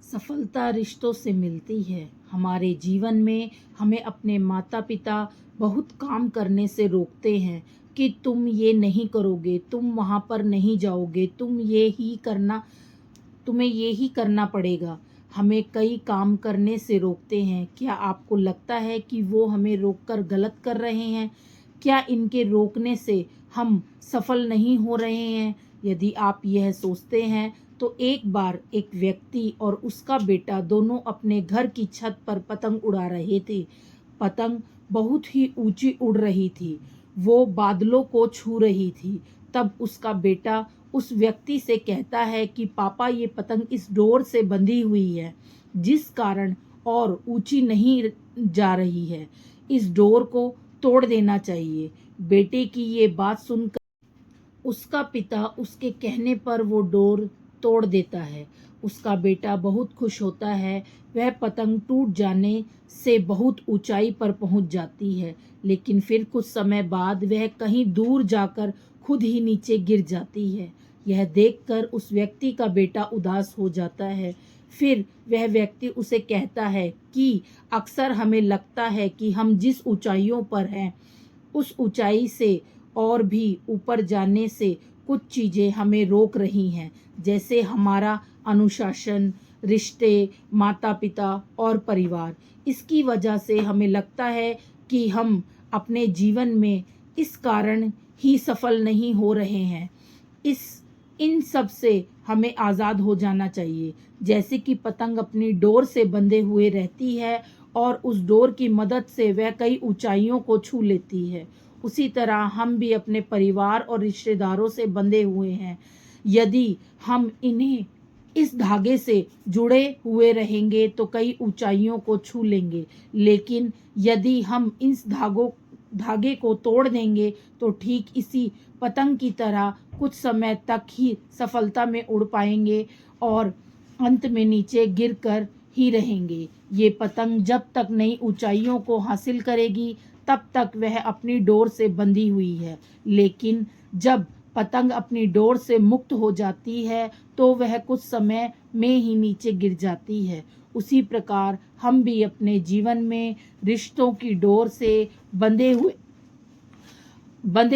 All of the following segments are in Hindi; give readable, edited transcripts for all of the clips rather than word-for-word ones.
सफलता रिश्तों से मिलती है। हमारे जीवन में हमें अपने माता पिता बहुत काम करने से रोकते हैं कि तुम ये नहीं करोगे, तुम वहाँ पर नहीं जाओगे, तुम्हें ये ही करना पड़ेगा। हमें कई काम करने से रोकते हैं। क्या आपको लगता है कि वो हमें रोककर गलत कर रहे हैं? क्या इनके रोकने से हम सफल नहीं हो रहे हैं? यदि आप यह सोचते हैं तो एक बार एक व्यक्ति और उसका बेटा दोनों अपने घर की छत पर पतंग उड़ा रहे थे। पतंग बहुत ही ऊंची उड़ रही थी, वो बादलों को छू रही थी। तब उसका बेटा उस व्यक्ति से कहता है कि पापा, ये पतंग इस डोर से बंधी हुई है, जिस कारण और ऊंची नहीं जा रही है। इस डोर को तोड़ देना चाहिए। बेटे की ये बात सुनकर उसका पिता उसके कहने पर वो डोर तोड़ देता है। उसका बेटा बहुत खुश होता है। वह पतंग टूट जाने से बहुत ऊंचाई पर पहुंच जाती है, लेकिन फिर कुछ समय बाद वह कहीं दूर जाकर खुद ही नीचे गिर जाती है। यह देखकर उस व्यक्ति का बेटा उदास हो जाता है। फिर वह व्यक्ति उसे कहता है कि अक्सर हमें लगता है कि हम जिस ऊंचाइयों पर हैं उस ऊंचाई से और भी ऊपर जाने से कुछ चीज़ें हमें रोक रही हैं, जैसे हमारा अनुशासन, रिश्ते, माता पिता और परिवार। इसकी वजह से हमें लगता है कि हम अपने जीवन में इस कारण ही सफल नहीं हो रहे हैं। इस इन सब से हमें आज़ाद हो जाना चाहिए। जैसे कि पतंग अपनी डोर से बंधे हुए रहती है और उस डोर की मदद से वह कई ऊंचाइयों को छू लेती है, उसी तरह हम भी अपने परिवार और रिश्तेदारों से बंधे हुए हैं। यदि हम इन्हें इस धागे से जुड़े हुए रहेंगे तो कई ऊंचाइयों को छू लेंगे, लेकिन यदि हम इस धागे को तोड़ देंगे तो ठीक इसी पतंग की तरह कुछ समय तक ही सफलता में उड़ पाएंगे और अंत में नीचे गिरकर ही रहेंगे। ये पतंग जब तक नई ऊंचाइयों को हासिल करेगी तब तक वह अपनी डोर से बंधी हुई है, लेकिन जब पतंग अपनी डोर से मुक्त हो जाती है तो वह कुछ समय में ही नीचे गिर जाती है। उसी प्रकार हम भी अपने जीवन में रिश्तों की डोर से बंधे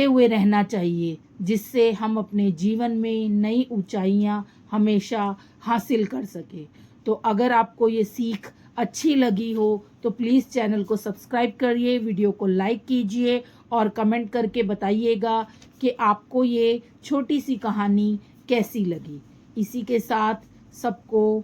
हुए रहना चाहिए, जिससे हम अपने जीवन में नई ऊंचाइयां हमेशा हासिल कर सके। तो अगर आपको ये सीख अच्छी लगी हो तो प्लीज़ चैनल को सब्सक्राइब करिए, वीडियो को लाइक कीजिए और कमेंट करके बताइएगा कि आपको ये छोटी सी कहानी कैसी लगी। इसी के साथ सबको